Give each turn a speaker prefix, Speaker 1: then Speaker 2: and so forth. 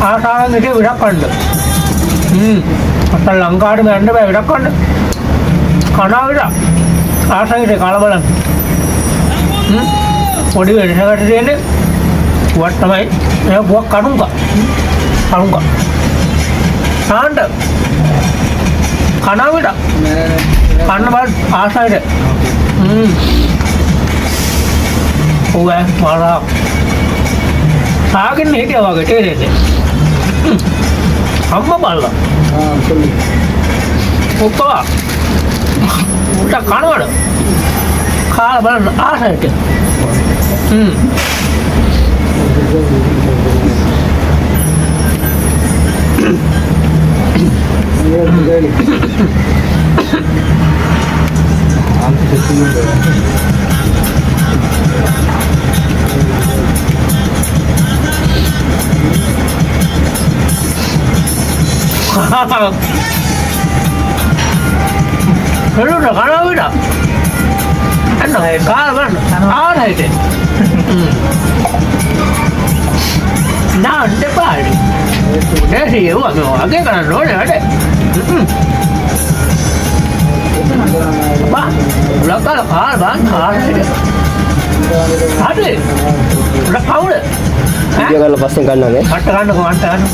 Speaker 1: ආසාවෙන් ඉතින් විඩක් කන්න. අපේ ලංකාවට යන්න බෑ විඩක් කන්න. කනවා විඩක්. ආසාවෙට කාලා බලන්න. පොඩි වෙනසකට තියෙන්නේ වත් තමයි මේ බුවක් කණුංගා. කණුංගා. සාන්ට කනවා විඩක්. කන්න බල ආසාවෙට. ඔය මාලා ආගෙන හිටියා වගේ තේරෙන්නේ. අම්මා බලලා. ඔක්කොම උට කනවද? කාලා බලන්න ආසයට. Hello, nak kana wida. Ano hai kaal ban? Aar hai te. Na ande paadi. Desi ye wa no age kana no ne ade. Ba, lakal kaal ban aar hai te. Ade. Lakau le.
Speaker 2: Dia kalau pasang kanan
Speaker 1: Anta kana ko anta kana.